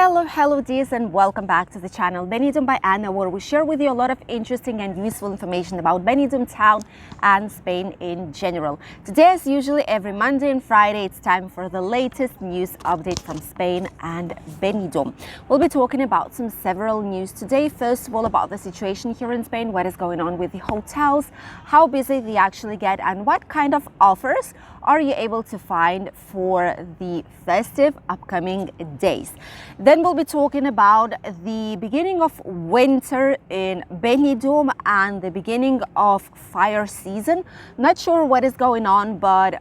Hello dears, and welcome back to the channel Benidorm by Ana, where we share with you a lot of interesting and useful information about Benidorm town and Spain in general. Today, as usually every Monday and Friday, it's time for the latest news update from Spain and Benidorm. We'll be talking about several news today. First of all, about the situation here in Spain, what is going on with the hotels, how busy they actually get, and what kind of offers are you able to find for the festive upcoming days. Then we'll be talking about the beginning of winter in Benidorm and the beginning of fire season. Not sure what is going on, but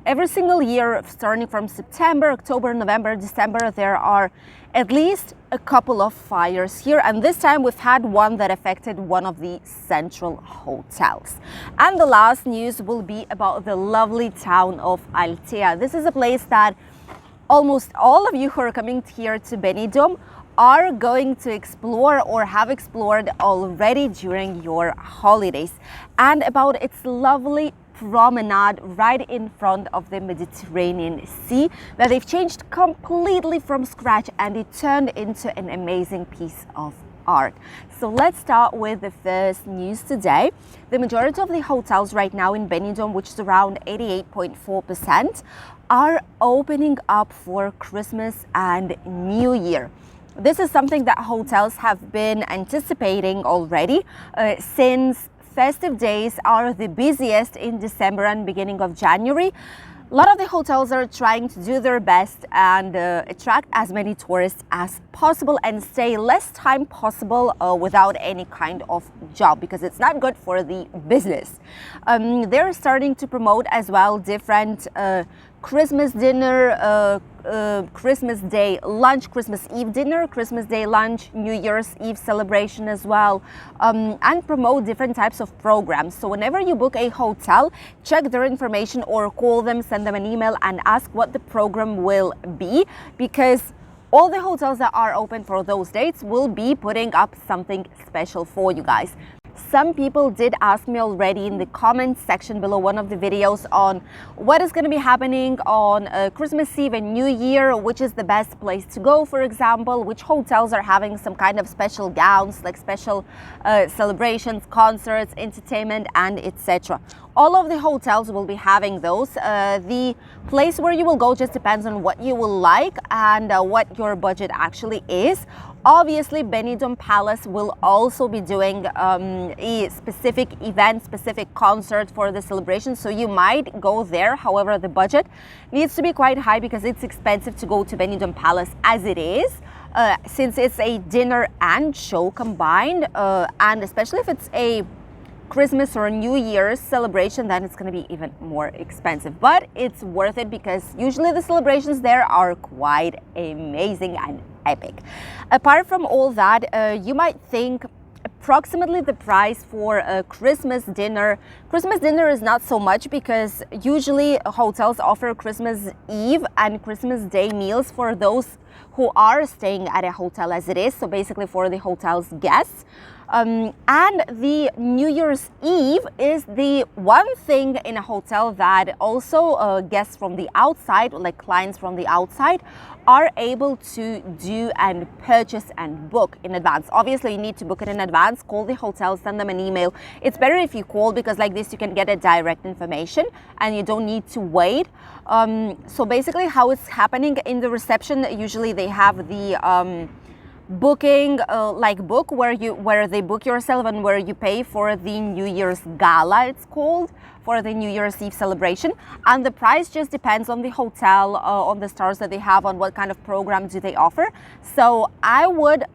every single year, starting from September, October, November, December, there are at least a couple of fires here, and this time we've had one that affected one of the central hotels. And the last news will be about the lovely town of Altea. This is a place that almost all of you who are coming here to Benidorm are going to explore or have explored already during your holidays, and about its lovely promenade right in front of the Mediterranean Sea that they've changed completely from scratch, and it turned into an amazing piece of art. So let's start with the first news today. The majority of the hotels right now in Benidorm, which is around 88.4%, are opening up for Christmas and New Year. This is something that hotels have been anticipating already since festive days are the busiest in December and beginning of January. A lot of the hotels are trying to do their best and attract as many tourists as possible and stay less time possible without any kind of job, because it's not good for the business. They're starting to promote as well different Christmas dinner, Christmas Day lunch, Christmas Eve dinner, Christmas Day lunch, New Year's Eve celebration as well, and promote different types of programs. So whenever you book a hotel, check their information or call them, send them an email and ask what the program will be, because all the hotels that are open for those dates will be putting up something special for you guys. Some people did ask me already in the comments section below one of the videos on what is going to be happening on Christmas Eve and New Year, which is the best place to go, for example, which hotels are having some kind of special gowns, like special celebrations, concerts, entertainment, and etc. All of the hotels will be having those. The place where you will go just depends on what you will like and what your budget actually is. Obviously, Benidorm Palace will also be doing a specific event, specific concert for the celebration, so you might go there. However, the budget needs to be quite high because it's expensive to go to Benidorm Palace as it is, since it's a dinner and show combined, and especially if it's a Christmas or New Year's celebration, then it's going to be even more expensive. But it's worth it because usually the celebrations there are quite amazing and epic. Apart from all that, you might think approximately the price for a Christmas dinner. Christmas dinner is not so much because usually hotels offer Christmas Eve and Christmas Day meals for those who are staying at a hotel as it is, so basically for the hotel's guests. And the New Year's Eve is the one thing in a hotel that also guests from the outside, like clients from the outside, are able to do and purchase and book in advance. Obviously, you need to book it in advance. Call the hotel, send them an email. It's better if you call, because like this you can get a direct information and you don't need to wait. So basically how it's happening in the reception, usually they have the booking book where they book yourself and where you pay for the New Year's gala, it's called, for the New Year's Eve celebration, and the price just depends on the hotel, on the stars that they have, on what kind of program do they offer. So I would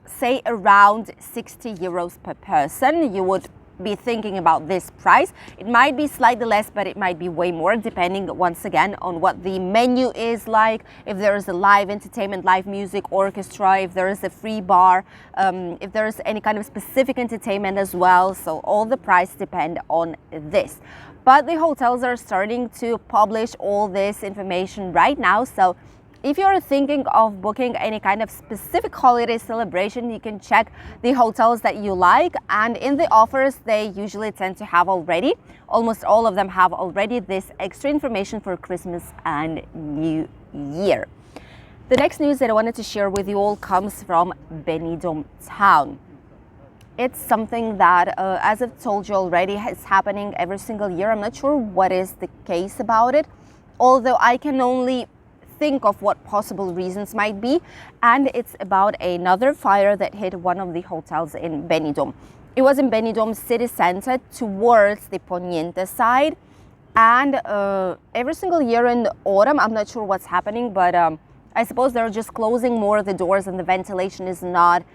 say around 60 euros per person you would be thinking about this price. It might be slightly less, but it might be way more, depending once again on what the menu is like, if there is a live entertainment, live music, orchestra, if there is a free bar, if there is any kind of specific entertainment as well. So all the price depend on this. But the hotels are starting to publish all this information right now, so if you're thinking of booking any kind of specific holiday celebration, you can check the hotels that you like, and in the offers they usually tend to have already, almost all of them have already this extra information for Christmas and New Year. The next news that I wanted to share with you all comes from Benidorm Town. It's something that, as I've told you already, is happening every single year. I'm not sure what is the case about it, although I can only think of what possible reasons might be. And it's about another fire that hit one of the hotels in Benidorm. It was in Benidorm city center towards the Poniente side. And every single year in the autumn, I'm not sure what's happening, but I suppose they're just closing more of the doors and the ventilation is not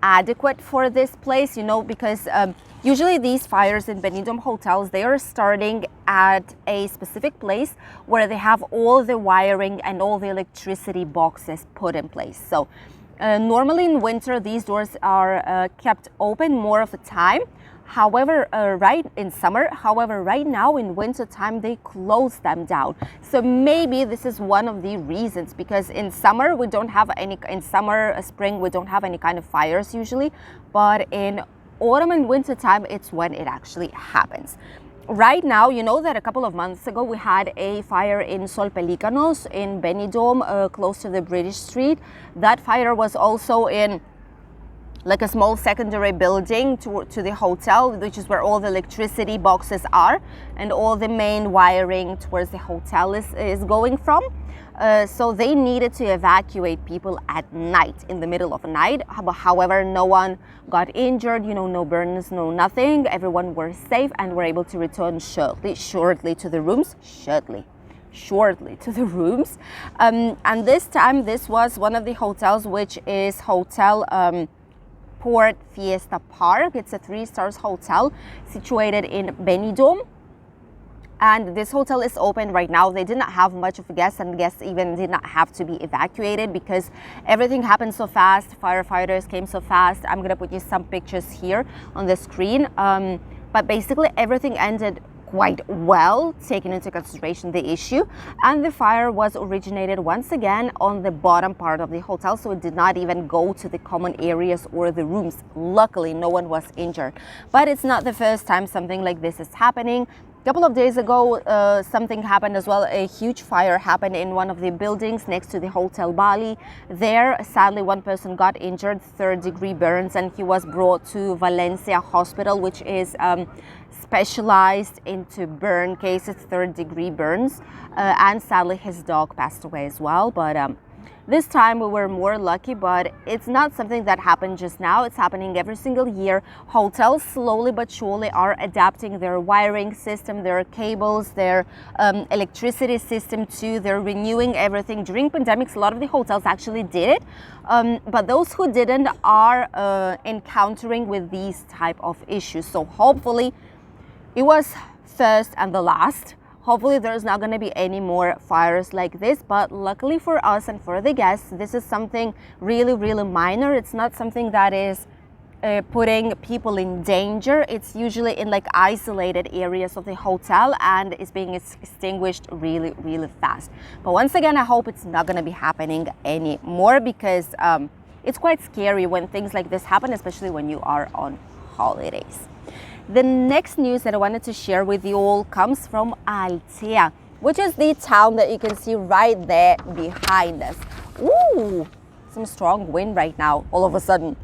adequate for this place, you know, because usually these fires in Benidorm hotels, they are starting at a specific place where they have all the wiring and all the electricity boxes put in place. So normally in winter, these doors are kept open more of the time. However, right now in winter time, they close them down. So maybe this is one of the reasons, because in summer, spring, we don't have any kind of fires usually, but in autumn and winter time, it's when it actually happens. Right now, you know that a couple of months ago, we had a fire in Sol Pelícanos in Benidorm, close to the British Street. That fire was also in like a small secondary building to the hotel, which is where all the electricity boxes are and all the main wiring towards the hotel is going from. So they needed to evacuate people at night, in the middle of the night. However, no one got injured, you know, no burns, no nothing. Everyone were safe and were able to return shortly to the rooms. Shortly to the rooms. And this time, this was one of the hotels, which is Hotel Port Fiesta Park. It's a 3-star hotel situated in Benidorm, and this hotel is open right now. They did not have much of guests, and guests even did not have to be evacuated because everything happened so fast. Firefighters came so fast. I'm gonna put you some pictures here on the screen, but basically everything ended quite well, taking into consideration the issue. And the fire was originated once again on the bottom part of the hotel, so it did not even go to the common areas or the rooms. Luckily, no one was injured. But it's not the first time something like this is happening. A couple of days ago, something happened as well. A huge fire happened in one of the buildings next to the Hotel Bali. There, sadly, one person got injured, 3rd-degree burns, and he was brought to Valencia Hospital, which is specialized into burn cases, 3rd-degree burns. And sadly, his dog passed away as well. But this time we were more lucky, but it's not something that happened just now. It's happening every single year. Hotels slowly but surely are adapting their wiring system, their cables, their electricity system too. They're renewing everything. During pandemics, a lot of the hotels actually did it, but those who didn't are encountering with these type of issues. So hopefully it was first and the last. Hopefully there's not going to be any more fires like this, but luckily for us and for the guests, this is something really, really minor. It's not something that is putting people in danger. It's usually in like isolated areas of the hotel and is being extinguished really, really fast. But once again, I hope it's not going to be happening anymore, because it's quite scary when things like this happen, especially when you are on holidays. The next news that I wanted to share with you all comes from Altea, which is the town that you can see right there behind us. Ooh, some strong wind right now, all of a sudden.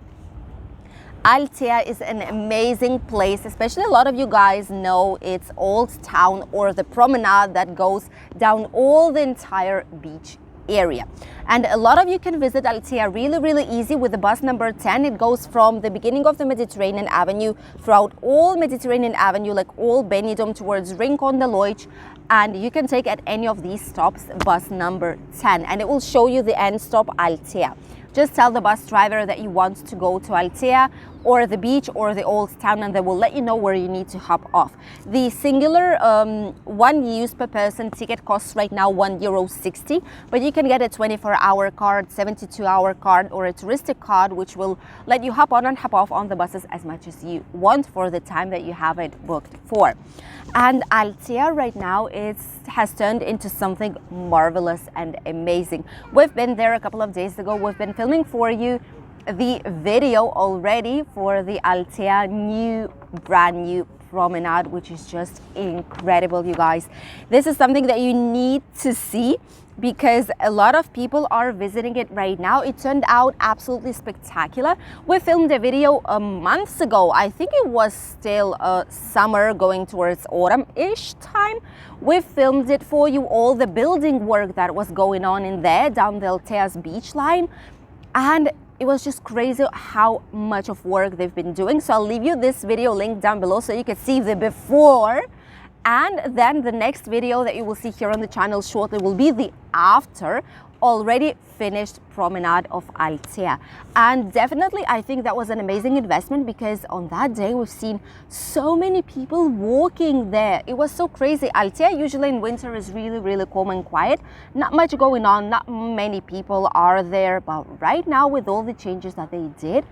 Altea is an amazing place, especially a lot of you guys know it's Old Town, or the promenade that goes down all the entire beach area. And a lot of you can visit Altea really, really easy with the bus number 10. It goes from the beginning of the Mediterranean Avenue throughout all Mediterranean Avenue, like all Benidorm towards Rincon de Loix, and you can take at any of these stops bus number 10, and it will show you the end stop, Altea. Just tell the bus driver that you want to go to Altea or the beach or the Old Town, and they will let you know where you need to hop off. The singular one use per person ticket costs right now €1.60, but you can get a 24-hour card, 72-hour card, or a touristic card, which will let you hop on and hop off on the buses as much as you want for the time that you have it booked for. And Altea right now has turned into something marvelous and amazing. We've been there a couple of days ago. We've been filming for you the video already for the Altea brand new promenade, which is just incredible, you guys. This is something that you need to see. because a lot of people are visiting it right now. It turned out absolutely spectacular. We filmed a video months ago. I think it was still summer going towards autumn-ish time. We filmed it for you, all the building work that was going on in there down the Altea's beach line. And it was just crazy how much of work they've been doing. So I'll leave you this video link down below so you can see the before. And then the next video that you will see here on the channel shortly will be the after already finished promenade of Altea. And definitely I think that was an amazing investment, because on that day we've seen so many people walking there. It was so crazy. Altea usually in winter is really calm and quiet. Not much going on, not many people are there. But right now, with all the changes that they did,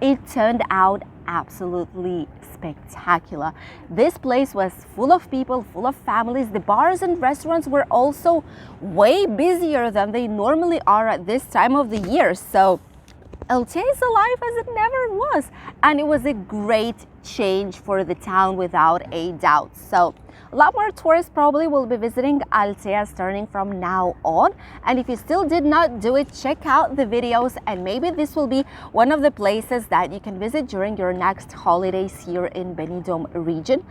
it turned out absolutely spectacular. This place was full of people, full of families. The bars and restaurants were also way busier than they normally are at this time of the year. So Altea is alive as it never was. And it was a great change for the town without a doubt. So a lot more tourists probably will be visiting Altea starting from now on. And if you still did not do it, check out the videos, and maybe this will be one of the places that you can visit during your next holidays here in Benidorm region.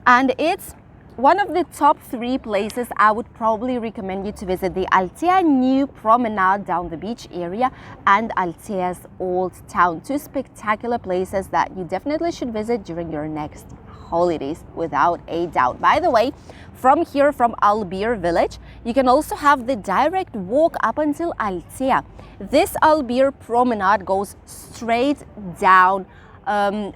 And it's one of the top 3 places I would probably recommend you to visit: the Altea New Promenade down the beach area and Altea's Old Town. 2 spectacular places that you definitely should visit during your next holidays without a doubt. By the way, from here, from Agir village, you can also have the direct walk up until Altea. This Agir Promenade goes straight down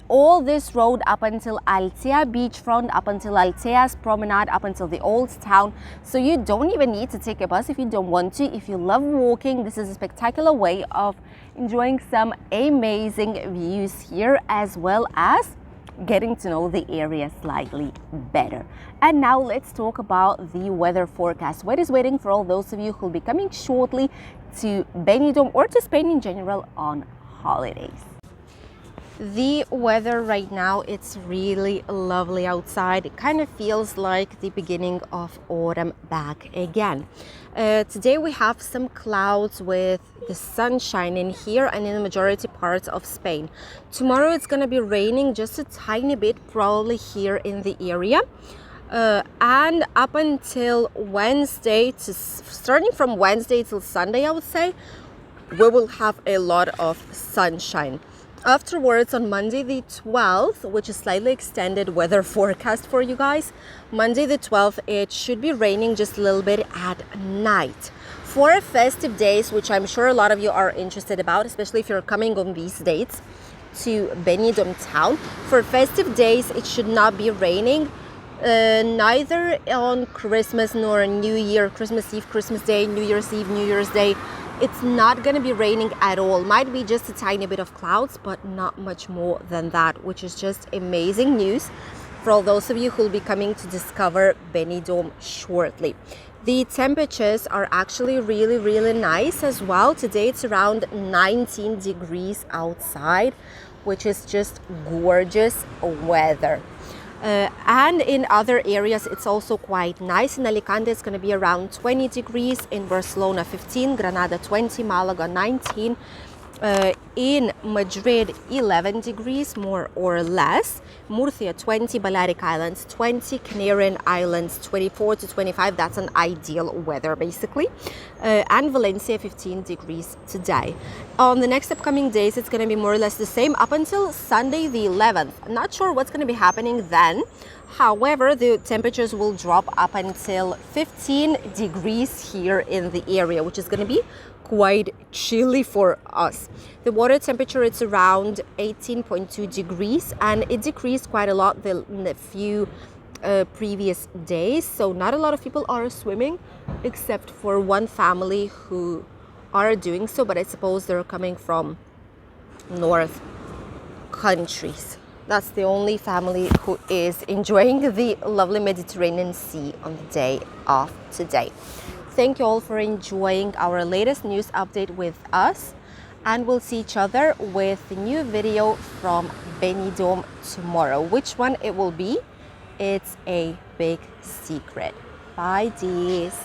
all this road up until Altea beachfront, up until Altea's Promenade, up until the Old Town. So you don't even need to take a bus if you don't want to. If you love walking, this is a spectacular way of enjoying some amazing views here, as well as getting to know the area slightly better. And now let's talk about the weather forecast. What is waiting for all those of you who will be coming shortly to Benidorm or to Spain in general on holidays. The weather right now, it's really lovely outside. It kind of feels like the beginning of autumn back again. Today we have some clouds with the sun shining here and in the majority parts of Spain. Tomorrow it's going to be raining just a tiny bit, probably here in the area. And up until Wednesday, starting from Wednesday till Sunday, I would say, we will have a lot of sunshine. Afterwards, on Monday the 12th, which is slightly extended weather forecast for you guys, Monday the 12th, it should be raining just a little bit at night. For festive days, which I'm sure a lot of you are interested about, especially if you're coming on these dates to Benidorm town, for festive days, it should not be raining. Neither on Christmas nor New Year, Christmas Eve, Christmas Day, New Year's Eve, New Year's Day. It's not going to be raining at all. Might be just a tiny bit of clouds, but not much more than that, which is just amazing news for all those of you who will be coming to discover Benidorm shortly. The temperatures are actually really nice as well. Today it's around 19 degrees outside, which is just gorgeous weather. And in other areas it's also quite nice. In Alicante it's going to be around 20 degrees, in Barcelona 15, Granada 20, Malaga 19, in Madrid 11 degrees more or less, Murcia 20, Balearic Islands 20, Canarian Islands 24 to 25, that's an ideal weather basically, and Valencia 15 degrees today. On the next upcoming days it's going to be more or less the same up until Sunday the 11th. I'm not sure what's going to be happening then. However, the temperatures will drop up until 15 degrees here in the area, which is going to be quite chilly for us. The water temperature, it's around 18.2 degrees, and it decreased quite a lot the few previous days. So not a lot of people are swimming, except for one family who are doing so, but I suppose they're coming from north countries. That's the only family who is enjoying the lovely Mediterranean Sea on the day of today. Thank you all for enjoying our latest news update with us, and we'll see each other with a new video from Benidorm tomorrow. Which one it will be, it's a big secret. Bye, dears.